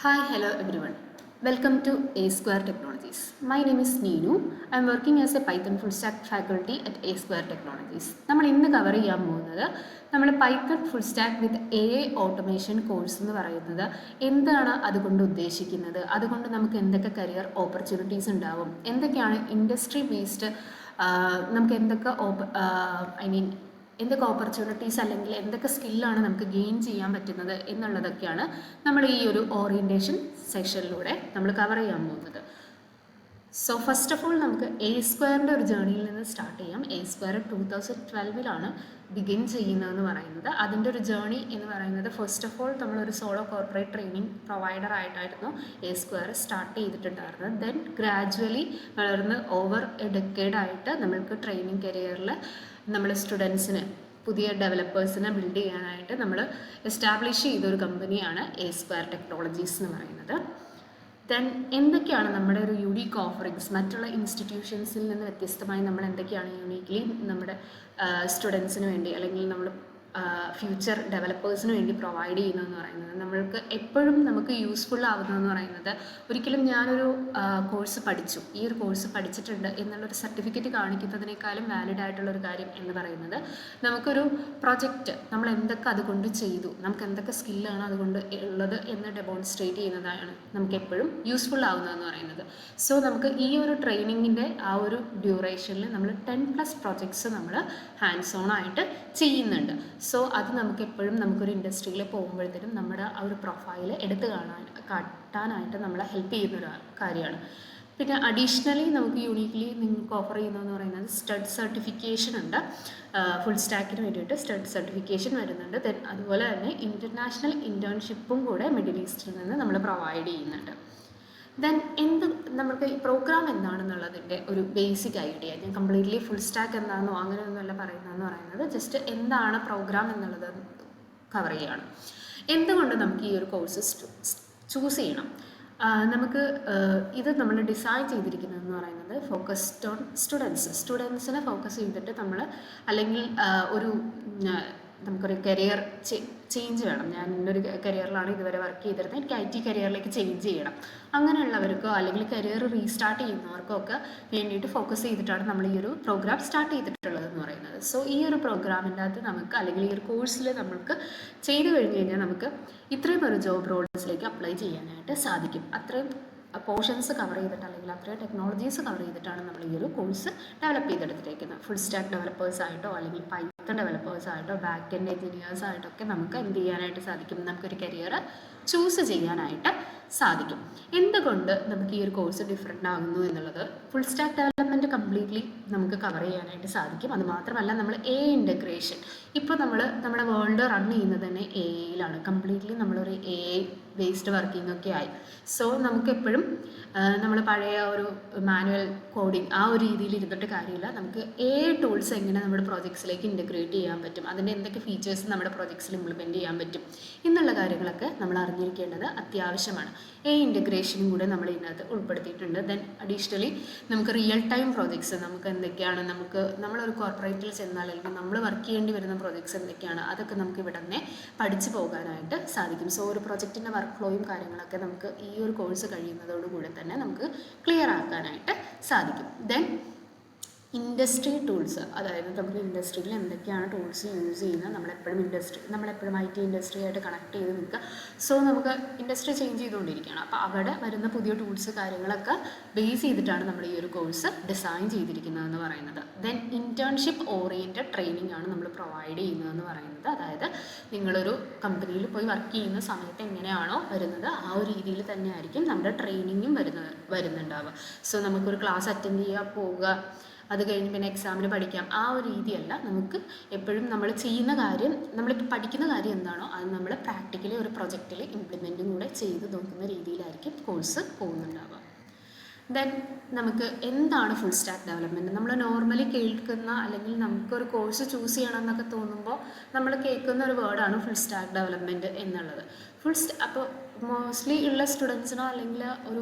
Hi, hello everyone. Welcome to A Square Technologies. My name is Neenu. I am working as a Python full stack faculty at A Square Technologies. നമ്മൾ ഇന്ന് cover ചെയ്യാൻ പോകുന്നത് നമ്മൾ Python full stack വിത്ത് AI automation course എന്ന് പറയുന്നത് എന്താണ് അതുകൊണ്ട് ഉദ്ദേശിക്കുന്നത്, അതുകൊണ്ട് നമുക്ക് എന്തൊക്കെ കരിയർ ഓപ്പർച്യൂണിറ്റീസ് ഉണ്ടാവും, എന്തൊക്കെയാണ് ഇൻഡസ്ട്രി ബേസ്ഡ് നമുക്ക് എന്തൊക്കെ എന്തൊക്കെ ഓപ്പർച്യൂണിറ്റീസ് അല്ലെങ്കിൽ എന്തൊക്കെ സ്കില്ലാണ് നമുക്ക് ഗെയിൻ ചെയ്യാൻ പറ്റുന്നത് എന്നുള്ളതൊക്കെയാണ് നമ്മൾ ഈ ഒരു ഓറിയൻറ്റേഷൻ സെഷനിലൂടെ നമ്മൾ കവർ ചെയ്യാൻ പോകുന്നത്. സോ ഫസ്റ്റ് ഓഫ് ഓൾ നമുക്ക് എ സ്ക്വയറിൻ്റെ ഒരു ജേർണിയിൽ നിന്ന് സ്റ്റാർട്ട് ചെയ്യാം. എ സ്ക്വയർ 2012 ബിഗിൻ ചെയ്യുന്നതെന്ന് പറയുന്നത്. അതിൻ്റെ ഒരു ജേർണി എന്ന് പറയുന്നത് ഫസ്റ്റ് ഓഫ് ഓൾ നമ്മളൊരു സോളോ കോർപ്പറേറ്റ് ട്രെയിനിങ് പ്രൊവൈഡർ ആയിട്ടായിരുന്നു എ സ്ക്വയർ സ്റ്റാർട്ട് ചെയ്തിട്ടുണ്ടായിരുന്നത്. ദെൻ ഗ്രാജുവലി വളർന്ന് ഓവർ എ ഡെക്കേഡായിട്ട് നമ്മൾക്ക് ട്രെയിനിങ് കരിയറിൽ നമ്മൾ സ്റ്റുഡൻസിന് പുതിയ ഡെവലപ്പേഴ്സിനെ ബിൽഡ് ചെയ്യാനായിട്ട് നമ്മൾ എസ്റ്റാബ്ലിഷ് ചെയ്തൊരു കമ്പനിയാണ് എ സ്ക്വയർ ടെക്നോളജീസ് എന്ന് പറയുന്നത്. ദെൻ എന്തൊക്കെയാണ് നമ്മുടെ ഒരു യുണീക്ക് ഓഫറിങ്സ്, മറ്റുള്ള ഇൻസ്റ്റിറ്റ്യൂഷൻസിൽ നിന്ന് വ്യത്യസ്തമായി നമ്മൾ എന്തൊക്കെയാണ് യൂണീക്ക്ലി നമ്മുടെ സ്റ്റുഡൻസിന് വേണ്ടി അല്ലെങ്കിൽ നമ്മൾ ഫ്യൂച്ചർ ഡെവലപ്പേഴ്സിന് വേണ്ടി പ്രൊവൈഡ് ചെയ്യുന്നതെന്ന് പറയുന്നത്, നമ്മൾക്ക് എപ്പോഴും നമുക്ക് യൂസ്ഫുൾ ആവുന്നതെന്ന് പറയുന്നത്, ഒരിക്കലും ഞാനൊരു കോഴ്സ് പഠിച്ചു, ഈ ഒരു കോഴ്സ് പഠിച്ചിട്ടുണ്ട് എന്നുള്ളൊരു സർട്ടിഫിക്കറ്റ് കാണിക്കുന്നതിനേക്കാളും വാലിഡ് ആയിട്ടുള്ളൊരു കാര്യം എന്ന് പറയുന്നത് നമുക്കൊരു പ്രൊജക്റ്റ് നമ്മൾ എന്തൊക്കെ അതുകൊണ്ട് ചെയ്തു, നമുക്ക് എന്തൊക്കെ സ്കില്ലാണ് അതുകൊണ്ട് ഉള്ളത് എന്ന് ഡെമോൺസ്ട്രേറ്റ് ചെയ്യുന്നതാണ് നമുക്ക് എപ്പോഴും യൂസ്ഫുൾ ആവുന്നതെന്ന് പറയുന്നത്. സോ നമുക്ക് ഈ ഒരു ട്രെയിനിങ്ങിൻ്റെ ആ ഒരു ഡ്യൂറേഷനിൽ നമ്മൾ 10+ പ്രൊജക്ട്സ് നമ്മൾ ഹാൻഡ്സ് ഓൺ ആയിട്ട് ചെയ്യുന്നുണ്ട്. സോ അത് നമുക്ക് എപ്പോഴും നമുക്കൊരു ഇൻഡസ്ട്രിയിൽ പോകുമ്പോഴത്തേനും നമ്മുടെ ആ ഒരു പ്രൊഫൈൽ എടുത്ത് കാട്ടാനായിട്ട് നമ്മളെ ഹെൽപ്പ് ചെയ്യുന്നൊരു കാര്യമാണ്. പിന്നെ അഡീഷണലി നമുക്ക് യൂണീക്ക്ലി നിങ്ങൾക്ക് ഓഫർ ചെയ്യുന്നതെന്ന് പറയുന്നത് സ്റ്റഡ് സർട്ടിഫിക്കേഷൻ ഉണ്ട്. ഫുൾ സ്റ്റാക്കിന് വേണ്ടിയിട്ട് സ്റ്റഡ് സർട്ടിഫിക്കേഷൻ വരുന്നുണ്ട്. ദെൻ അതുപോലെ തന്നെ ഇൻ്റർനാഷണൽ ഇൻറ്റേൺഷിപ്പും കൂടെ മിഡിൽ ഈസ്റ്റിൽ നിന്ന് നമ്മൾ പ്രൊവൈഡ് ചെയ്യുന്നുണ്ട്. ദെൻ നമുക്ക് ഈ പ്രോഗ്രാം എന്താണെന്നുള്ളതിൻ്റെ ഒരു ബേസിക് ഐഡിയ, ഞാൻ കംപ്ലീറ്റ്ലി ഫുൾ സ്റ്റാക്ക് എന്താണെന്നോ അങ്ങനെയൊന്നുമല്ല പറയുന്നതെന്ന് പറയുന്നത്, ജസ്റ്റ് എന്താണ് പ്രോഗ്രാം എന്നുള്ളത് കവർ ചെയ്യുകയാണ്. എന്തുകൊണ്ട് നമുക്ക് ഈ ഒരു കോഴ്സ് ചൂസ് ചെയ്യണം? നമുക്ക് ഇത് നമ്മൾ ഡിസൈൻ ചെയ്തിരിക്കുന്നതെന്ന് പറയുന്നത് ഫോക്കസ്ഡ് ഓൺ സ്റ്റുഡൻസിനെ ഫോക്കസ് ചെയ്തിട്ട് നമ്മൾ, അല്ലെങ്കിൽ ഒരു നമുക്കൊരു കരിയർ ചേഞ്ച് വേണം. ഞാൻ ഇന്നൊരു കരിയറിലാണ് ഇതുവരെ വർക്ക് ചെയ്തിരുന്നത്, എനിക്ക് IT കരിയറിലേക്ക് ചേഞ്ച് ചെയ്യണം, അങ്ങനെയുള്ളവർക്കോ അല്ലെങ്കിൽ കരിയർ റീസ്റ്റാർട്ട് ചെയ്യുന്നവർക്കോ ഒക്കെ വേണ്ടിയിട്ട് ഫോക്കസ് ചെയ്തിട്ടാണ് നമ്മൾ ഈ ഒരു പ്രോഗ്രാം സ്റ്റാർട്ട് ചെയ്തിട്ടുള്ളതെന്ന് പറയുന്നത്. സോ ഈ ഒരു പ്രോഗ്രാമിൻ്റെ അകത്ത് നമുക്ക്, അല്ലെങ്കിൽ ഈ ഒരു കോഴ്സിൽ നമുക്ക് ചെയ്ത് കഴിഞ്ഞ് കഴിഞ്ഞാൽ നമുക്ക് ഇത്രയും ഒരു ജോബ് റോൾസിലേക്ക് അപ്ലൈ ചെയ്യാനായിട്ട് സാധിക്കും. അത്രയും പോർഷൻസ് കവർ ചെയ്തിട്ട് അല്ലെങ്കിൽ അത്രയും ടെക്നോളജീസ് കവർ ചെയ്തിട്ടാണ് നമ്മൾ ഈ ഒരു കോഴ്സ് ഡെവലപ്പ് ചെയ്തെടുത്തിരിക്കുന്നത്. ഫുൾ സ്റ്റാക്ക് ഡെവലപ്പേഴ്സായിട്ടോ അല്ലെങ്കിൽ പൈത്തൺ ഡെവലപ്പേഴ്സായിട്ടോ ബാക്ക് എൻഡ് എഞ്ചിനീയേഴ്സായിട്ടൊക്കെ നമുക്ക് എന്ത് ചെയ്യാനായിട്ട് സാധിക്കും, നമുക്കൊരു കരിയർ ചൂസ് ചെയ്യാനായിട്ട് സാധിക്കും. എന്തുകൊണ്ട് നമുക്ക് ഈ ഒരു കോഴ്സ് ഡിഫറെൻ്റ് ആകുന്നു എന്നുള്ളത്, ഫുൾ സ്റ്റാക്ക് ഡെവലപ്മെൻറ്റ് കംപ്ലീറ്റ്ലി നമുക്ക് കവർ ചെയ്യാനായിട്ട് സാധിക്കും. അതുമാത്രമല്ല നമ്മൾ ഇൻ്റഗ്രേഷൻ, ഇപ്പോൾ നമ്മുടെ വേൾഡ് റൺ ചെയ്യുന്നത് തന്നെ AI കംപ്ലീറ്റ്ലി നമ്മളൊരു AI ബേസ്ഡ് വർക്കിംഗ് ഒക്കെ ആയി. സോ നമുക്കെപ്പോഴും നമ്മൾ പഴയ ഒരു മാനുവൽ കോഡിങ് ആ ഒരു രീതിയിൽ ഇരുന്നിട്ട് കാര്യമില്ല. നമുക്ക് AI ടൂൾസ് എങ്ങനെ നമ്മുടെ പ്രോജക്ട്സിലേക്ക് ഇൻ്റഗ്രേറ്റ് ചെയ്യാൻ പറ്റും, അതിൻ്റെ എന്തൊക്കെ ഫീച്ചേഴ്സ് നമ്മുടെ പ്രോജക്ട്സിൽ ഇംപ്ലിമെൻറ്റ് ചെയ്യാൻ പറ്റും എന്നുള്ള കാര്യങ്ങളൊക്കെ നമ്മൾ അറിഞ്ഞിരിക്കേണ്ടത് അത്യാവശ്യമാണ്. AI ഇൻ്റഗ്രേഷനും കൂടെ നമ്മൾ ഇതിനകത്ത് ഉൾപ്പെടുത്തിയിട്ടുണ്ട്. ദെൻ അഡീഷണലി നമുക്ക് റിയൽ ടൈം പ്രോജക്ട്സ്, നമുക്ക് എന്തൊക്കെയാണ്, നമ്മളൊരു കോർപ്പറേറ്റിൽ ചെന്നാൽ അല്ലെങ്കിൽ നമ്മൾ വർക്ക് ചെയ്യേണ്ടി വരുന്ന പ്രോജക്ട്സ് എന്തൊക്കെയാണ്, അതൊക്കെ നമുക്ക് ഇവിടെ തന്നെ പഠിച്ചു പോകാനായിട്ട് സാധിക്കും. സോ ഒരു പ്രൊജക്റ്റിൻ്റെ വർക്ക് ഫ്ലോയും കാര്യങ്ങളൊക്കെ നമുക്ക് ഈ ഒരു കോഴ്സ് കഴിയുന്നതോടുകൂടി തന്നെ നമുക്ക് ക്ലിയർ ആക്കാനായിട്ട് സാധിക്കും. ദെൻ ഇൻഡസ്ട്രി ടൂൾസ്, അതായത് നമുക്ക് ഇൻഡസ്ട്രിയിൽ എന്തൊക്കെയാണ് ടൂൾസ് യൂസ് ചെയ്യുന്നത്, നമ്മളെപ്പോഴും IT ഇൻഡസ്ട്രിയായിട്ട് കണക്ട് ചെയ്ത് നിൽക്കുക. സോ നമുക്ക് ഇൻഡസ്ട്രി ചേഞ്ച് ചെയ്തുകൊണ്ടിരിക്കുകയാണ്. അപ്പോൾ അവിടെ വരുന്ന പുതിയ ടൂൾസ് കാര്യങ്ങളൊക്കെ ബേസ് ചെയ്തിട്ടാണ് നമ്മൾ ഈ ഒരു കോഴ്സ് ഡിസൈൻ ചെയ്തിരിക്കുന്നതെന്ന് പറയുന്നത്. ദെൻ ഇൻറ്റേൺഷിപ്പ് ഓറിയൻറ്റഡ് ട്രെയിനിങ് ആണ് നമ്മൾ പ്രൊവൈഡ് ചെയ്യുന്നതെന്ന് പറയുന്നത്. അതായത് നിങ്ങളൊരു കമ്പനിയിൽ പോയി വർക്ക് ചെയ്യുന്ന സമയത്ത് എങ്ങനെയാണോ വരുന്നത് ആ ഒരു രീതിയിൽ തന്നെയായിരിക്കും നമ്മുടെ ട്രെയിനിങ്ങും വരുന്നുണ്ടാവുക. സോ നമുക്കൊരു ക്ലാസ് അറ്റൻഡ് ചെയ്യുക, പോവുക, അത് കഴിഞ്ഞ് പിന്നെ എക്സാമിന് പഠിക്കാം, ആ ഒരു രീതിയല്ല. നമുക്ക് എപ്പോഴും നമ്മൾ ചെയ്യുന്ന കാര്യം, നമ്മളിപ്പോൾ പഠിക്കുന്ന കാര്യം എന്താണോ അത് നമ്മൾ പ്രാക്ടിക്കലി ഒരു പ്രൊജക്റ്റിൽ ഇംപ്ലിമെൻറ്റും കൂടെ ചെയ്ത് നോക്കുന്ന രീതിയിലായിരിക്കും കോഴ്സ് പോകുന്നുണ്ടാവുക. ദെൻ നമുക്ക് എന്താണ് ഫുൾ സ്റ്റാക്ക് ഡെവലപ്മെൻറ്റ്? നമ്മൾ നോർമലി കേൾക്കുന്ന, അല്ലെങ്കിൽ നമുക്കൊരു കോഴ്സ് ചൂസ് ചെയ്യണം എന്നൊക്കെ തോന്നുമ്പോൾ നമ്മൾ കേൾക്കുന്ന ഒരു വേർഡാണ് ഫുൾ സ്റ്റാക്ക് ഡെവലപ്മെൻറ്റ് എന്നുള്ളത്. അപ്പോൾ മോസ്റ്റ്ലി ഉള്ള സ്റ്റുഡൻസിനോ അല്ലെങ്കിൽ ഒരു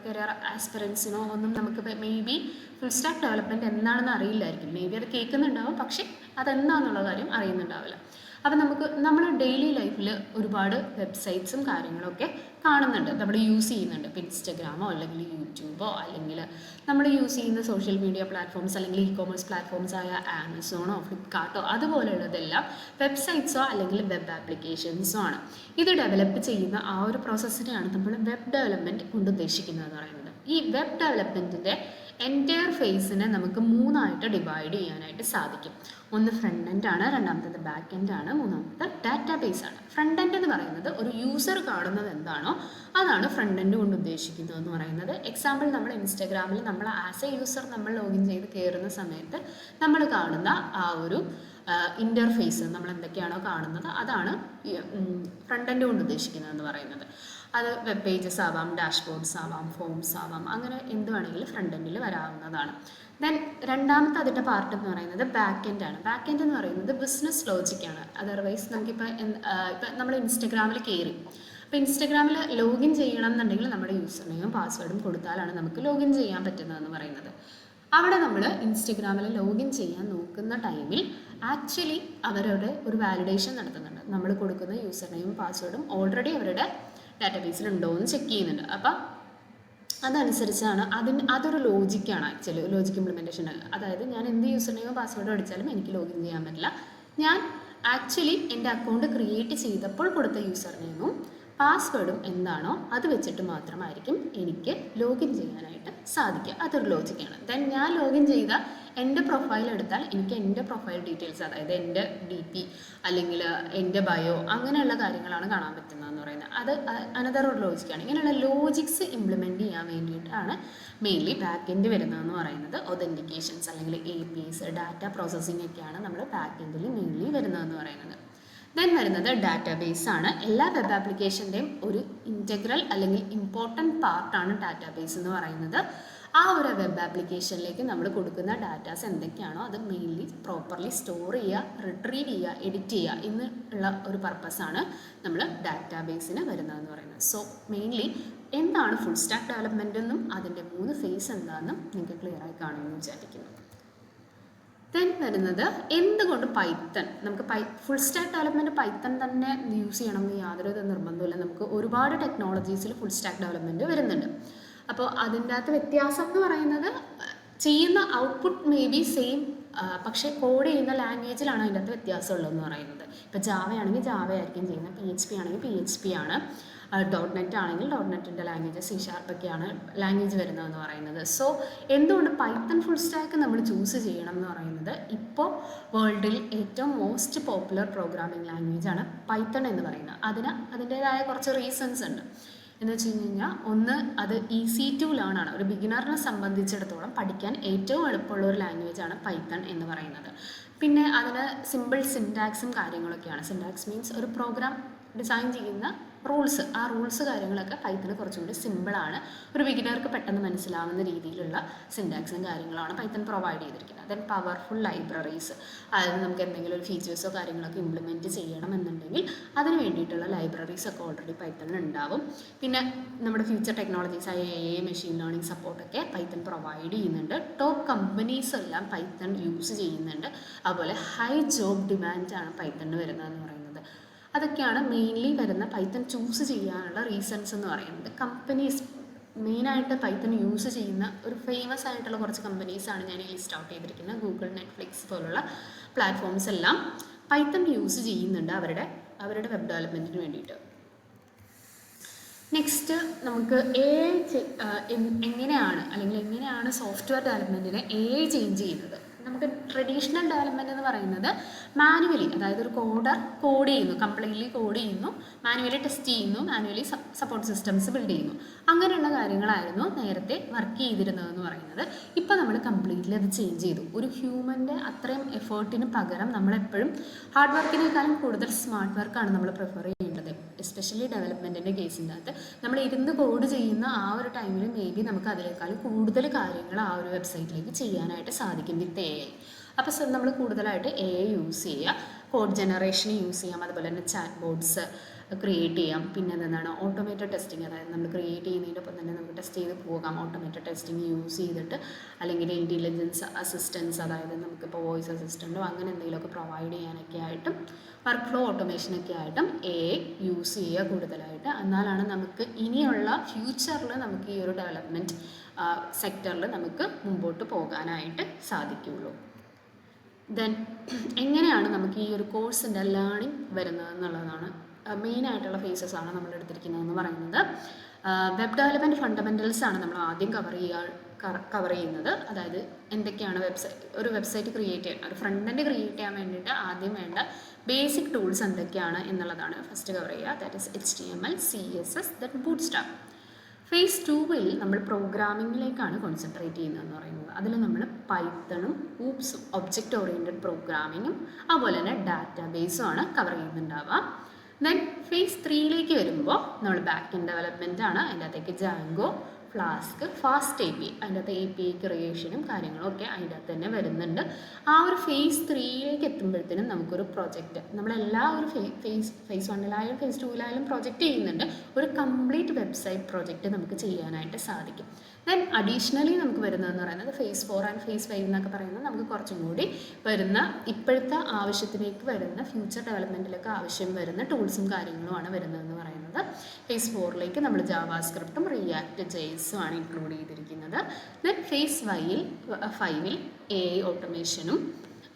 കരിയർ ആസ്പിറൻസിനോ ഒന്നും നമുക്ക് may be full stack development എന്താണെന്ന് അറിയില്ലായിരിക്കും. മേ ബി അത് കേൾക്കുന്നുണ്ടാവും, പക്ഷേ അതെന്താണെന്നുള്ള കാര്യം അറിയുന്നുണ്ടാവില്ല. അപ്പോൾ നമ്മൾ ഡെയിലി ലൈഫിൽ ഒരുപാട് വെബ്സൈറ്റ്സും കാര്യങ്ങളൊക്കെ കാണുന്നുണ്ട്, നമ്മൾ യൂസ് ചെയ്യുന്നുണ്ട്. ഇപ്പോൾ ഇൻസ്റ്റഗ്രാമോ അല്ലെങ്കിൽ യൂട്യൂബോ അല്ലെങ്കിൽ നമ്മൾ യൂസ് ചെയ്യുന്ന സോഷ്യൽ മീഡിയ പ്ലാറ്റ്ഫോംസ് അല്ലെങ്കിൽ ഇ കോമേഴ്സ് പ്ലാറ്റ്ഫോംസ് ആയ ആമസോണോ ഫ്ലിപ്കാർട്ടോ അതുപോലെയുള്ളതെല്ലാം വെബ്സൈറ്റ്സോ അല്ലെങ്കിൽ വെബ് ആപ്ലിക്കേഷൻസോ ആണ്. ഇത് ഡെവലപ്പ് ചെയ്യുന്ന ആ ഒരു പ്രോസസ്സിനെയാണ് നമ്മൾ വെബ് ഡെവലപ്മെൻറ്റ് കൊണ്ട് ഉദ്ദേശിക്കുന്നത് എന്ന് പറയുന്നത്. ഈ വെബ് ഡെവലപ്മെൻറ്റിൻ്റെ എൻറ്റയർ ഫേസിനെ നമുക്ക് മൂന്നായിട്ട് ഡിവൈഡ് ചെയ്യാനായിട്ട് സാധിക്കും. ഒന്ന് ഫ്രണ്ട് എൻഡ് ആണ്, രണ്ടാമത്തേത് ബാക്ക് എൻഡ് ആണ്, മൂന്നാമത്തെ ഡാറ്റാബേസ് ആണ്. ഫ്രണ്ട് എൻഡ് എന്ന് പറയുന്നത് ഒരു യൂസർ കാണുന്നത് എന്താണോ അതാണ് ഫ്രണ്ട് എൻഡ് കൊണ്ട് ഉദ്ദേശിക്കുന്നത് എന്ന് പറയുന്നത്. എക്സാമ്പിൾ, നമ്മൾ ഇൻസ്റ്റാഗ്രാമിൽ നമ്മൾ ആസ് എ യൂസർ നമ്മൾ ലോഗിൻ ചെയ്ത് കയറുന്ന സമയത്ത് നമ്മൾ കാണുന്ന ആ ഒരു ഇൻ്റർഫേസ്, നമ്മൾ എന്തൊക്കെയാണോ കാണുന്നത് അതാണ് ഫ്രണ്ട് എൻഡ് കൊണ്ട് ഉദ്ദേശിക്കുന്നത് എന്ന് പറയുന്നത്. അത് വെബ് പേജസ് ആവാം, ഡാഷ്ബോർഡ്സ് ആവാം, ഫോംസ് ആവാം, അങ്ങനെ എന്ത് വേണമെങ്കിലും ഫ്രണ്ട് എൻഡിൽ വരാവുന്നതാണ്. ദെൻ രണ്ടാമത്തെ അതിൻ്റെ പാർട്ട് എന്ന് പറയുന്നത് ബാക്ക് എൻഡ് ആണ്. ബാക്ക് എൻഡ് എന്ന് പറയുന്നത് ബിസിനസ് ലോജിക്കാണ്. അതർവൈസ് നമുക്കിപ്പോൾ നമ്മൾ ഇൻസ്റ്റഗ്രാമിൽ കയറി, അപ്പോൾ ഇൻസ്റ്റഗ്രാമിൽ ലോഗിൻ ചെയ്യണം എന്നുണ്ടെങ്കിൽ നമ്മുടെ യൂസർ നെയിമും പാസ്വേഡും കൊടുത്താലാണ് നമുക്ക് ലോഗിൻ ചെയ്യാൻ പറ്റുന്നതെന്ന് പറയുന്നത്. അവിടെ നമ്മൾ ഇൻസ്റ്റഗ്രാമിൽ ലോഗിൻ ചെയ്യാൻ നോക്കുന്ന ടൈമിൽ ആക്ച്വലി അവരുടെ ഒരു വാലിഡേഷൻ നടത്തുന്നുണ്ട്. നമ്മൾ കൊടുക്കുന്ന യൂസർ നെയിമും പാസ്വേഡും ഓൾറെഡി അവരുടെ ഡാറ്റാബേസിൽ ഉണ്ടോ എന്ന് ചെക്ക് ചെയ്യുന്നുണ്ട്. അപ്പം അതനുസരിച്ചാണ് അതൊരു ലോജിക്കാണ്, ആക്ച്വലി ലോജിക് ഇംപ്ലിമെൻറ്റേഷൻ. അതായത് ഞാൻ എന്ത് യൂസർ നെയിമോ പാസ്വേഡോ അടിച്ചാലും എനിക്ക് ലോഗിൻ ചെയ്യാൻ പറ്റില്ല. ഞാൻ ആക്ച്വലി എൻ്റെ അക്കൗണ്ട് ക്രിയേറ്റ് ചെയ്തപ്പോൾ കൊടുത്ത യൂസർ നെയിമും പാസ്വേഡും എന്താണോ അത് വെച്ചിട്ട് മാത്രമായിരിക്കും എനിക്ക് ലോഗിൻ ചെയ്യാനായിട്ട് സാധിക്കുക. അതൊരു ലോജിക്കാണ്. ദെൻ ഞാൻ ലോഗിൻ ചെയ്ത എൻ്റെ പ്രൊഫൈൽ എടുത്താൽ എനിക്ക് എൻ്റെ പ്രൊഫൈൽ ഡീറ്റെയിൽസ്, അതായത് എൻ്റെ DP അല്ലെങ്കിൽ എൻ്റെ ബയോ, അങ്ങനെയുള്ള കാര്യങ്ങളാണ് കാണാൻ പറ്റുന്നതെന്ന് പറയുന്നത്. അത് അനദർ ഒരു ലോജിക്കാണ്. ഇങ്ങനെയുള്ള ലോജിക്സ് ഇംപ്ലിമെൻറ്റ് ചെയ്യാൻ വേണ്ടിയിട്ടാണ് മെയിൻലി ബാക്ക് എൻഡ് വരുന്നതെന്ന് പറയുന്നത്. ഒതൻറ്റിക്കേഷൻസ് അല്ലെങ്കിൽ APIs, ഡാറ്റ പ്രോസസ്സിംഗ് ഒക്കെയാണ് നമ്മൾ ബാക്ക് എൻഡിൽ മെയിൻലി വരുന്നതെന്ന് പറയുന്നത്. ദെൻ വരുന്നത് ഡാറ്റാബേസ് ആണ്. എല്ലാ വെബ് ആപ്ലിക്കേഷൻ്റെയും ഒരു ഇൻറ്റഗ്രൽ അല്ലെങ്കിൽ ഇമ്പോർട്ടൻറ്റ് പാർട്ടാണ് ഡാറ്റാബേസ് എന്ന് പറയുന്നത്. ആ ഒരു വെബ് ആപ്ലിക്കേഷനിലേക്ക് നമ്മൾ കൊടുക്കുന്ന ഡാറ്റാസ് എന്തൊക്കെയാണോ അത് മെയിൻലി പ്രോപ്പർലി സ്റ്റോർ ചെയ്യുക, റിട്രീവ് ചെയ്യുക, എഡിറ്റ് ചെയ്യുക എന്നുള്ള ഒരു പർപ്പസാണ് നമ്മൾ ഡാറ്റാബേസിന് വരുന്നതെന്ന് പറയുന്നത്. സോ മെയിൻലി എന്താണ് ഫുൾ സ്റ്റാക്ക് ഡെവലപ്മെൻ്റ് എന്നും അതിൻ്റെ 3 ഫേസ് എന്താണെന്നും നിങ്ങൾക്ക് ക്ലിയർ ആയി കാണുമെന്ന് വിചാരിക്കുന്നു. ദെൻ വരുന്നത് എന്തുകൊണ്ട് പൈത്തൺ, നമുക്ക് ഫുൾ സ്റ്റാക്ക് ഡെവലപ്മെൻറ്റ് പൈത്തൺ തന്നെ യൂസ് ചെയ്യണമെന്ന് യാതൊരു നിർബന്ധമില്ല. നമുക്ക് ഒരുപാട് ടെക്നോളജീസിൽ ഫുൾ സ്റ്റാക്ക് ഡെവലപ്മെൻറ്റ് വരുന്നുണ്ട്. അപ്പോൾ അതിൻ്റെ അകത്ത് വ്യത്യാസം എന്ന് പറയുന്നത് ചെയ്യുന്ന ഔട്ട്പുട്ട് മേ ബി സെയിം, പക്ഷേ കോഡ് ചെയ്യുന്ന ലാംഗ്വേജിലാണ് അതിൻ്റെ അകത്ത് വ്യത്യാസമുള്ളതെന്ന് പറയുന്നത്. ഇപ്പോൾ ജാവ ആണെങ്കിൽ ജാവ ആയിരിക്കും ചെയ്യുന്നത്, PHP ആണെങ്കിൽ PHP ആണ്, .NET ആണെങ്കിൽ .NETൻ്റെ ലാംഗ്വേജ്, C# ഒക്കെയാണ് ലാംഗ്വേജ് വരുന്നതെന്ന് പറയുന്നത്. സോ എന്തുകൊണ്ട് പൈത്തൺ ഫുൾ സ്റ്റാക്ക് നമ്മൾ ചൂസ് ചെയ്യണം എന്ന് പറയുന്നത്, ഇപ്പോൾ വേൾഡിൽ ഏറ്റവും മോസ്റ്റ് പോപ്പുലർ പ്രോഗ്രാമിംഗ് ലാംഗ്വേജാണ് പൈത്തൺ എന്ന് പറയുന്നത്. അതിൻ്റേതായ കുറച്ച് റീസൺസ് ഉണ്ട്. എന്ന് വെച്ച് കഴിഞ്ഞാൽ, ഒന്ന്, അത് ഈസി ടു ലേൺ ആണ്. ഒരു ബിഗിനറിനെ സംബന്ധിച്ചിടത്തോളം പഠിക്കാൻ ഏറ്റവും എളുപ്പമുള്ള ഒരു ലാംഗ്വേജാണ് പൈത്തൺ എന്ന് പറയുന്നത്. പിന്നെ അതിന് സിമ്പിൾ സിൻടാക്സും കാര്യങ്ങളൊക്കെയാണ്. സിൻടാക്സ് മീൻസ് ഒരു പ്രോഗ്രാം ഡിസൈൻ ചെയ്യുന്ന റൂൾസ്, ആ റൂൾസ് കാര്യങ്ങളൊക്കെ പൈത്തണ് കുറച്ചും കൂടി സിമ്പിളാണ്. ഒരു ബിഗിനർക്ക് പെട്ടെന്ന് മനസ്സിലാവുന്ന രീതിയിലുള്ള സിൻടാക്സും കാര്യങ്ങളാണ് പൈത്തൺ പ്രൊവൈഡ് ചെയ്തിരിക്കുന്നത്. ദെൻ പവർഫുൾ ലൈബ്രറീസ്, അതായത് നമുക്ക് എന്തെങ്കിലും ഒരു ഫീച്ചേഴ്സോ കാര്യങ്ങളൊക്കെ ഇംപ്ലിമെൻറ്റ് ചെയ്യണമെന്നുണ്ടെങ്കിൽ അതിന് വേണ്ടിയിട്ടുള്ള ലൈബ്രറീസൊക്കെ ഓൾറെഡി പൈത്തണിൽ ഉണ്ടാവും. പിന്നെ നമ്മുടെ ഫ്യൂച്ചർ ടെക്നോളജീസായ AI, മെഷീൻ ലേണിംഗ് സപ്പോർട്ടൊക്കെ പൈത്തൺ പ്രൊവൈഡ് ചെയ്യുന്നുണ്ട്. ടോപ്പ് കമ്പനീസ് എല്ലാം പൈത്തൺ യൂസ് ചെയ്യുന്നുണ്ട്. അതുപോലെ ഹൈ ജോബ് ഡിമാൻഡാണ് പൈത്തണിന് വരുന്നതെന്ന് പറയുന്നത്. അതൊക്കെയാണ് മെയിൻലി വരുന്ന പൈത്തൺ ചൂസ് ചെയ്യാനുള്ള റീസൺസ് എന്ന് പറയുന്നത്. കമ്പനീസ് മെയിനായിട്ട് പൈത്തൺ യൂസ് ചെയ്യുന്ന ഒരു ഫേമസ് ആയിട്ടുള്ള കുറച്ച് കമ്പനീസാണ് ഞാൻ ഈ ലിസ്റ്റ് ഔട്ട് ചെയ്തിരിക്കുന്നത്. ഗൂഗിൾ, നെറ്റ്ഫ്ലിക്സ് പോലുള്ള പ്ലാറ്റ്ഫോംസ് എല്ലാം പൈത്തൺ യൂസ് ചെയ്യുന്നുണ്ട് അവരുടെ വെബ് ഡെവലപ്മെൻറ്റിന് വേണ്ടിയിട്ട്. നെക്സ്റ്റ് നമുക്ക് എങ്ങനെയാണ് സോഫ്റ്റ്വെയർ ഡെവലപ്മെൻറ്റിനെ AI ചേഞ്ച് ചെയ്യുന്നത്. നമുക്ക് ട്രഡീഷണൽ ഡെവലപ്മെൻറ്റ് എന്ന് പറയുന്നത് മാനുവലി, അതായത് ഒരു കോഡർ കോഡ് ചെയ്യുന്നു, കംപ്ലീറ്റ്ലി കോഡ് ചെയ്യുന്നു, മാനുവലി ടെസ്റ്റ് ചെയ്യുന്നു, മാനുവലി സപ്പോർട്ട് സിസ്റ്റംസ് ബിൽഡ് ചെയ്യുന്നു, അങ്ങനെയുള്ള കാര്യങ്ങളായിരുന്നു നേരത്തെ വർക്ക് ചെയ്തിരുന്നതെന്ന് പറയുന്നത്. ഇപ്പോൾ നമ്മൾ കംപ്ലീറ്റ്ലി അത് ചേഞ്ച് ചെയ്തു. ഒരു ഹ്യൂമൻ്റെ അത്രയും എഫേർട്ടിന് പകരം നമ്മളെപ്പോഴും ഹാർഡ് വർക്കിനേക്കാളും കൂടുതൽ സ്മാർട്ട് വർക്കാണ് നമ്മൾ പ്രിഫർ ചെയ്യേണ്ടത്. എസ്പെഷ്യലി ഡെവലപ്മെൻറ്റിൻ്റെ കേസിൻ്റെ അകത്ത് നമ്മൾ ഇരുന്ന് കോഡ് ചെയ്യുന്ന ആ ഒരു ടൈമിൽ മേ ബി നമുക്ക് അതിനേക്കാൾ കൂടുതൽ കാര്യങ്ങൾ ആ ഒരു വെബ്സൈറ്റിലേക്ക് ചെയ്യാനായിട്ട് സാധിക്കും വിത്ത് AI. അപ്പോൾ നമ്മൾ കൂടുതലായിട്ട് AI യൂസ് ചെയ്യുക. കോഡ് ജനറേഷൻ യൂസ് ചെയ്യാം, അതുപോലെ തന്നെ ചാറ്റ് ബോർഡ്സ് ക്രിയേറ്റ് ചെയ്യാം. പിന്നെ എന്താണ് ഓട്ടോമേറ്റഡ് ടെസ്റ്റിംഗ്, അതായത് നമ്മൾ ക്രിയേറ്റ് ചെയ്യുന്നതിനൊപ്പം തന്നെ നമുക്ക് ടെസ്റ്റ് ചെയ്ത് പോകാം. ഓട്ടോമേറ്റഡ് ടെസ്റ്റിംഗ് യൂസ് ചെയ്തിട്ട് അല്ലെങ്കിൽ ഇൻ്റലിജൻസ് അസിസ്റ്റൻസ്, അതായത് നമുക്കിപ്പോൾ വോയിസ് അസിസ്റ്റൻറ്റോ അങ്ങനെ എന്തെങ്കിലുമൊക്കെ പ്രൊവൈഡ് ചെയ്യാനൊക്കെ ആയിട്ടും വർക്ക് ഫ്ലോ ഓട്ടോമേഷനൊക്കെ ആയിട്ടും യൂസ് ചെയ്യുക കൂടുതലായിട്ട്. എന്നാലാണ് നമുക്ക് ഇനിയുള്ള ഫ്യൂച്ചറിൽ നമുക്ക് ഈ ഒരു ഡെവലപ്മെൻറ്റ് സെക്ടറിൽ നമുക്ക് മുമ്പോട്ട് പോകാനായിട്ട് സാധിക്കുകയുള്ളൂ. ദെൻ എങ്ങനെയാണ് നമുക്ക് ഈ ഒരു കോഴ്സിൻ്റെ ലേണിംഗ് വരുന്നത് എന്നുള്ളതാണ് മെയിനായിട്ടുള്ള ഫേസസ് ആണ് നമ്മൾ എടുത്തിരിക്കുന്നതെന്ന് പറയുന്നത്. വെബ് ഡെവലപ്മെൻറ്റ് ഫണ്ടമെൻ്റൽസ് ആണ് നമ്മൾ ആദ്യം കവർ ചെയ്യുന്നത്. അതായത് എന്തൊക്കെയാണ് ഒരു വെബ്സൈറ്റ് ക്രിയേറ്റ് ചെയ്യാൻ, ഒരു ഫ്രണ്ട് എൻഡ് ക്രിയേറ്റ് ചെയ്യാൻ വേണ്ടിയിട്ട് ആദ്യം വേണ്ട ബേസിക് ടൂൾസ് എന്തൊക്കെയാണ് എന്നുള്ളതാണ് ഫസ്റ്റ് കവർ ചെയ്യുക. That is HTML, CSS, then Bootstrap. Phase 2-ൽ നമ്മൾ പ്രോഗ്രാമിങ്ങിലേക്കാണ് കോൺസെൻട്രേറ്റ് ചെയ്യുന്നതെന്ന് പറയുന്നത്. അതിൽ നമ്മൾ പൈത്തണും ഊപ്സും ഒബ്ജക്റ്റ് ഓറിയൻറ്റഡ് പ്രോഗ്രാമിങ്ങും അതുപോലെ തന്നെ ഡാറ്റാബേസും ആണ് കവർ ചെയ്യുന്നുണ്ടാവുക. ദെൻ ഫേസ് 3-ലേക്ക് വരുമ്പോൾ നമ്മൾ ബാക്ക് എൻഡ് ഡെവലപ്മെൻ്റ് ആണ്. അതിൻ്റെ അകത്തേക്ക് ജാങ്കോ, ഫ്ലാസ്ക്, ഫാസ്റ്റ് API, അതിൻ്റെ അകത്ത് API ക്രിയേഷനും കാര്യങ്ങളും ഒക്കെ അതിൻ്റെ അകത്ത് തന്നെ വരുന്നുണ്ട്. ആ ഒരു ഫേസ് 3-ലേക്ക് എത്തുമ്പോഴത്തേനും നമുക്കൊരു പ്രൊജക്റ്റ്, നമ്മളെല്ലാ ഒരു ഫേസ് 1-ലായാലും ഫേസ് 2-ലായാലും പ്രൊജക്റ്റ് ചെയ്യുന്നുണ്ട്. ഒരു കംപ്ലീറ്റ് വെബ്സൈറ്റ് പ്രൊജക്റ്റ് നമുക്ക് ചെയ്യാനായിട്ട് സാധിക്കും. ദെൻ അഡീഷണലി നമുക്ക് വരുന്നതെന്ന് പറയുന്നത് ഫേസ് 4 ആൻഡ് ഫേസ് 5 എന്നൊക്കെ പറയുന്നത് നമുക്ക് കുറച്ചും കൂടി വരുന്ന ഇപ്പോഴത്തെ ആവശ്യത്തിലേക്ക് വരുന്ന ഫ്യൂച്ചർ ഡെവലപ്മെൻറ്റിലേക്ക് ആവശ്യം വരുന്ന ടൂൾസും കാര്യങ്ങളുമാണ് വരുന്നതെന്ന് പറയുന്നത്. ഫേസ് 4-ലേക്ക് നമ്മൾ ജാവാസ്ക്രിപ്റ്റും റിയാക്ട് ജെയ്സും ആണ് ഇൻക്ലൂഡ് ചെയ്തിരിക്കുന്നത്. ദെൻ ഫേസ് 5-ൽ AI ഓട്ടോമേഷനും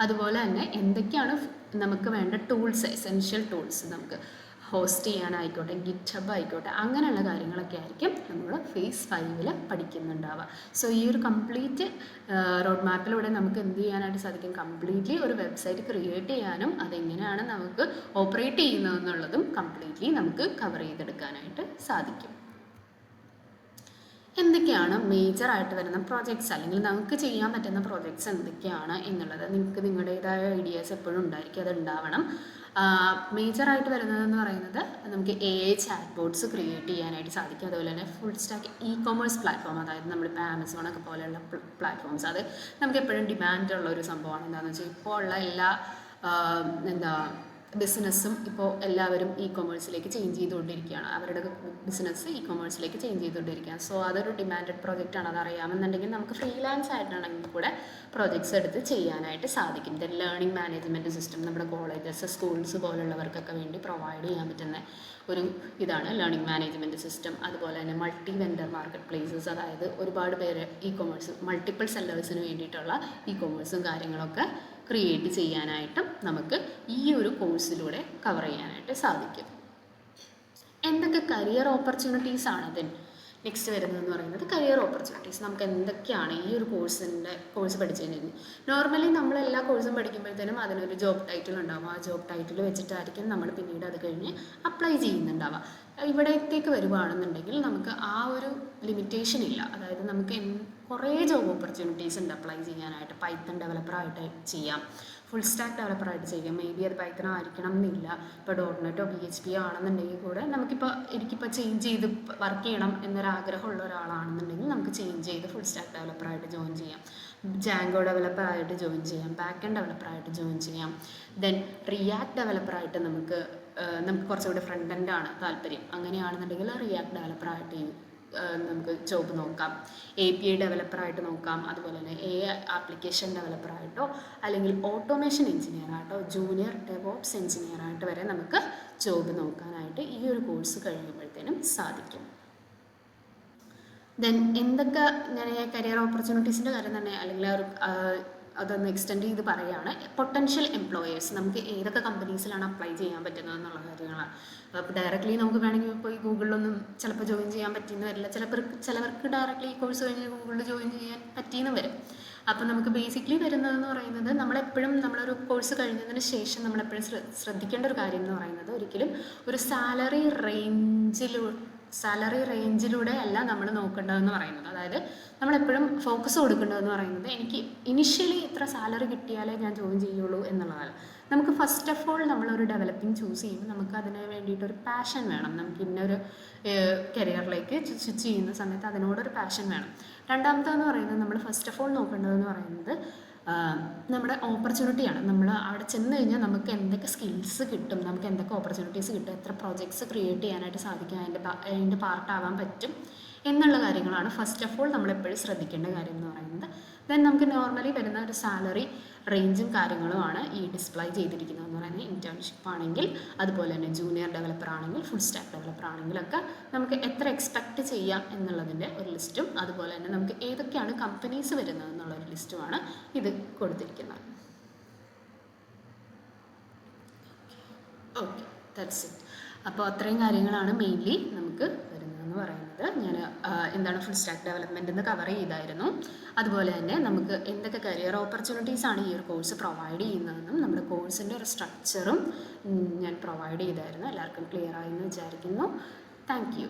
അതുപോലെ തന്നെ എന്തൊക്കെയാണ് നമുക്ക് വേണ്ട ടൂൾസ്, എസെൻഷ്യൽ ടൂൾസ്, നമുക്ക് ഹോസ്റ്റ് ചെയ്യാനായിക്കോട്ടെ, GitHub ആയിക്കോട്ടെ, അങ്ങനെയുള്ള കാര്യങ്ങളൊക്കെ ആയിരിക്കും നമ്മൾ ഫേസ് 5-ൽ പഠിക്കുന്നുണ്ടാവുക. സോ ഈ ഒരു കംപ്ലീറ്റ് റോഡ് മാപ്പിലൂടെ നമുക്ക് എന്ത് ചെയ്യാനായിട്ട് സാധിക്കും, കംപ്ലീറ്റ്ലി ഒരു വെബ്സൈറ്റ് ക്രിയേറ്റ് ചെയ്യാനും അതെങ്ങനെയാണ് നമുക്ക് ഓപ്പറേറ്റ് ചെയ്യുന്നതെന്നുള്ളതും കംപ്ലീറ്റ്ലി നമുക്ക് കവർ ചെയ്തെടുക്കാനായിട്ട് സാധിക്കും. എന്തൊക്കെയാണ് മേജറായിട്ട് വരുന്ന പ്രോജക്ട്സ്, അല്ലെങ്കിൽ നമുക്ക് ചെയ്യാൻ പറ്റുന്ന പ്രോജക്ട്സ് എന്തൊക്കെയാണ് എന്നുള്ളത് നിങ്ങൾക്ക് നിങ്ങളുടേതായ ഐഡിയാസ് എപ്പോഴും ഉണ്ടായിരിക്കും, അത് ഉണ്ടാവണം. മേജറായിട്ട് വരുന്നതെന്ന് പറയുന്നത് നമുക്ക് AI ചാറ്റ് ബോർഡ്സ് ക്രിയേറ്റ് ചെയ്യാനായിട്ട് സാധിക്കും. അതുപോലെ തന്നെ ഫുൾ സ്റ്റാക്ക് ഇ-കൊമേഴ്സ് പ്ലാറ്റ്ഫോം, അതായത് നമ്മളിപ്പോൾ ആമസോണൊക്കെ പോലെയുള്ള പ്ലാറ്റ്ഫോംസ്, അത് നമുക്ക് എപ്പോഴും ഡിമാൻഡുള്ള ഒരു സംഭവമാണ്. എന്താണെന്ന് വെച്ചാൽ ഇപ്പോൾ ഉള്ള എല്ലാ ബിസിനസ്സും ഇപ്പോൾ എല്ലാവരും ഇ-കൊമേഴ്സിലേക്ക് ചേഞ്ച് ചെയ്തുകൊണ്ടിരിക്കുകയാണ്. അവരുടെ ബിസിനസ് ഇ-കൊമേഴ്സിലേക്ക് ചേഞ്ച് ചെയ്തുകൊണ്ടിരിക്കുകയാണ്. സോ അതൊരു ഡിമാൻഡഡ് പ്രോജക്റ്റാണ്. അതറിയാമെന്നുണ്ടെങ്കിൽ നമുക്ക് ഫ്രീലാൻസ് ആയിട്ടാണെങ്കിൽ കൂടെ പ്രോജക്ട്സ് എടുത്ത് ചെയ്യാനായിട്ട് സാധിക്കും. ദെൻ ലേണിംഗ് മാനേജ്മെൻറ്റ് സിസ്റ്റം നമ്മുടെ കോളേജസ്, സ്കൂൾസ് പോലുള്ളവർക്കൊക്കെ വേണ്ടി പ്രൊവൈഡ് ചെയ്യാൻ പറ്റുന്ന ഒരു ഇതാണ് ലേണിംഗ് മാനേജ്മെൻറ്റ് സിസ്റ്റം. അതുപോലെ തന്നെ മൾട്ടി വെൻഡർ മാർക്കറ്റ് പ്ലേസസ്, അതായത് ഒരുപാട് പേര് ഇ-കൊമേഴ്സ് മൾട്ടിപ്പിൾ സെല്ലേഴ്സിന് വേണ്ടിയിട്ടുള്ള ഇ-കൊമേഴ്സും കാര്യങ്ങളൊക്കെ ക്രിയേറ്റ് ചെയ്യാനായിട്ടും നമുക്ക് ഈ ഒരു കോഴ്സിലൂടെ കവർ ചെയ്യാനായിട്ട് സാധിക്കും. എന്തൊക്കെ കരിയർ ഓപ്പർച്യൂണിറ്റീസ് ആണ് അതിന് നെക്സ്റ്റ് വരുന്നതെന്ന് പറയുന്നത് കരിയർ ഓപ്പർച്യൂണിറ്റീസ്. നമുക്ക് എന്തൊക്കെയാണ് ഈ ഒരു കോഴ്സ് പഠിച്ചു കഴിഞ്ഞാൽ, നോർമലി നമ്മൾ എല്ലാ കോഴ്സും പഠിക്കുമ്പോഴത്തേനും അതിനൊരു ജോബ് ടൈറ്റിൽ ഉണ്ടാവും. ആ ജോബ് ടൈറ്റിൽ വെച്ചിട്ടായിരിക്കും നമ്മൾ പിന്നീട് അത് കഴിഞ്ഞ് അപ്ലൈ ചെയ്യുന്നുണ്ടാവുക. ഇവിടത്തേക്ക് വരുവാണെന്നുണ്ടെങ്കിൽ നമുക്ക് ആ ഒരു ലിമിറ്റേഷൻ ഇല്ല. അതായത് നമുക്ക് കുറേ ജോബ് ഓപ്പർച്യൂണിറ്റീസ് ഉണ്ട് അപ്ലൈ ചെയ്യാനായിട്ട്. പൈത്തൺ ഡെവലപ്പറായിട്ട് ചെയ്യാം, ഫുൾ സ്റ്റാക്ക് ഡെവലപ്പറായിട്ട് ചെയ്യാം. മേ ബി അത് പൈത്തൺ ആയിരിക്കണം എന്നില്ല. ഇപ്പോൾ .NETോ PHP ആണെന്നുണ്ടെങ്കിൽ കൂടെ എനിക്കിപ്പോൾ ചേഞ്ച് ചെയ്ത് വർക്ക് ചെയ്യണം എന്നൊരാഗ്രഹമുള്ള ഒരാളാണെന്നുണ്ടെങ്കിൽ നമുക്ക് ചേഞ്ച് ചെയ്ത് ഫുൾ സ്റ്റാക്ക് ഡെവലപ്പറായിട്ട് ജോയിൻ ചെയ്യാം, ജാങ്കോ ഡെവലപ്പറായിട്ട് ജോയിൻ ചെയ്യാം, ബാക്ക് എൻഡ് ഡെവലപ്പറായിട്ട് ജോയിൻ ചെയ്യാം. ദെൻ റിയാക്ട് ഡെവലപ്പറായിട്ട് നമുക്ക് കുറച്ചുകൂടി ഫ്രണ്ട് എൻഡാണ് താല്പര്യം, അങ്ങനെയാണെന്നുണ്ടെങ്കിൽ റിയാക്ട് ഡെവലപ്പറായിട്ട് നമുക്ക് ജോബ് നോക്കാം. API ഡെവലപ്പറായിട്ട് നോക്കാം. അതുപോലെ തന്നെ AI ആപ്ലിക്കേഷൻ ഡെവലപ്പറായിട്ടോ അല്ലെങ്കിൽ ഓട്ടോമേഷൻ എഞ്ചിനീയറായിട്ടോ ജൂനിയർ ഡെവോപ്സ് എഞ്ചിനീയറായിട്ട് വരെ നമുക്ക് ജോബ് നോക്കാനായിട്ട് ഈ ഒരു കോഴ്സ് കഴിയുമ്പോഴത്തേനും സാധിക്കും. ദെൻ എന്തൊക്കെ ഞാൻ കരിയർ ഓപ്പർച്യൂണിറ്റീസിൻ്റെ കാര്യം തന്നെ അല്ലെങ്കിൽ അതൊന്ന് എക്സ്റ്റെൻഡ് ചെയ്ത് പറയുകയാണ്. പൊട്ടൻഷ്യൽ എംപ്ലോയേഴ്സ്, നമുക്ക് ഏതൊക്കെ കമ്പനീസിലാണ് അപ്ലൈ ചെയ്യാൻ പറ്റുന്നത് എന്നുള്ള കാര്യങ്ങളാണ്. അപ്പോൾ ഡയറക്റ്റ്ലി നമുക്ക് വേണമെങ്കിൽ ഇപ്പോൾ ഈ ഗൂഗിളിലൊന്നും ചിലപ്പോൾ ജോയിൻ ചെയ്യാൻ പറ്റിയെന്ന് വരില്ല. ചിലവർക്ക് ഡയറക്റ്റ്ലി ഈ കോഴ്സ് കഴിഞ്ഞ് ഗൂഗിളിൽ ജോയിൻ ചെയ്യാൻ പറ്റിയെന്ന് വരും. അപ്പോൾ നമുക്ക് ബേസിക്കലി വരുന്നതെന്ന് പറയുന്നത് നമ്മളെപ്പോഴും നമ്മളൊരു കോഴ്സ് കഴിഞ്ഞതിന് ശേഷം നമ്മളെപ്പോഴും ശ്രദ്ധിക്കേണ്ട ഒരു കാര്യം എന്ന് പറയുന്നത് ഒരിക്കലും ഒരു സാലറി റേഞ്ചിലൂടെ അല്ല നമ്മൾ നോക്കേണ്ടതെന്ന് പറയുന്നത്. അതായത് നമ്മളെപ്പോഴും ഫോക്കസ് കൊടുക്കേണ്ടതെന്ന് പറയുന്നത് എനിക്ക് ഇനിഷ്യലി ഇത്ര സാലറി കിട്ടിയാലേ ഞാൻ ജോയിൻ ചെയ്യുള്ളൂ എന്നുള്ളതാണ്. നമുക്ക് ഫസ്റ്റ് ഓഫ് ഓൾ നമ്മളൊരു ഡെവലപ്പിംഗ് ചൂസ് ചെയ്യുമ്പോൾ നമുക്ക് അതിന് വേണ്ടിയിട്ടൊരു പാഷൻ വേണം. നമുക്ക് ഇന്നൊരു കരിയറിലേക്ക് സ്വിച്ച് ചെയ്യുന്ന സമയത്ത് അതിനോടൊരു പാഷൻ വേണം. രണ്ടാമത്തേന്ന് പറയുന്നത് നമ്മൾ ഫസ്റ്റ് ഓഫ് ഓൾ നോക്കേണ്ടതെന്ന് പറയുന്നത് നമ്മുടെ ഓപ്പർച്യൂണിറ്റിയാണ്. നമ്മൾ അവിടെ ചെന്ന് കഴിഞ്ഞാൽ നമുക്ക് എന്തൊക്കെ സ്കിൽസ് കിട്ടും, നമുക്ക് എന്തൊക്കെ ഓപ്പർച്യൂണിറ്റീസ് കിട്ടും, എത്ര പ്രോജക്ട്സ് ക്രിയേറ്റ് ചെയ്യാനായിട്ട് സാധിക്കും, അതിൻ്റെ പാർട്ടാവാൻ പറ്റും എന്നുള്ള കാര്യങ്ങളാണ് ഫസ്റ്റ് ഓഫ് ഓൾ നമ്മളെപ്പോഴും ശ്രദ്ധിക്കേണ്ട കാര്യം എന്ന് പറയുന്നത്. ദെൻ നമുക്ക് നോർമലി വരുന്ന ഒരു സാലറി റേഞ്ചും കാര്യങ്ങളുമാണ് ഈ ഡിസ്പ്ലേ ചെയ്തിരിക്കുന്നത് എന്ന് പറയുന്നത്. ഇൻറ്റേൺഷിപ്പ് ആണെങ്കിൽ, അതുപോലെ തന്നെ ജൂനിയർ ഡെവലപ്പർ ആണെങ്കിൽ, ഫുൾ സ്റ്റാക്ക് ഡെവലപ്പർ ആണെങ്കിലൊക്കെ നമുക്ക് എത്ര എക്സ്പെക്റ്റ് ചെയ്യാം എന്നുള്ളതിൻ്റെ ഒരു ലിസ്റ്റും, അതുപോലെ തന്നെ നമുക്ക് ഏതൊക്കെയാണ് കമ്പനീസ് വരുന്നത് എന്നുള്ളൊരു ലിസ്റ്റുമാണ് ഇത് കൊടുത്തിരിക്കുന്നത്. Okay, that's it. അപ്പോൾ അത്രയും കാര്യങ്ങളാണ് മെയിൻലി നമുക്ക് വരുന്നതെന്ന് പറയുന്നത്. ഞാൻ എന്താണ് ഫുൾ സ്റ്റാക്ക് ഡെവലപ്മെൻറ്റ് എന്ന് കവർ ചെയ്തായിരുന്നു. അതുപോലെ തന്നെ നമുക്ക് എന്തൊക്കെ കരിയർ ഓപ്പർച്യൂണിറ്റീസ് ആണ് ഈ ഒരു കോഴ്സ് പ്രൊവൈഡ് ചെയ്യുന്നതെന്നും നമ്മുടെ കോഴ്സിൻ്റെ ഒരു സ്ട്രക്ചറും ഞാൻ പ്രൊവൈഡ് ചെയ്തായിരുന്നു. എല്ലാവർക്കും ക്ലിയർ ആയെന്ന് വിചാരിക്കുന്നു. Thank you.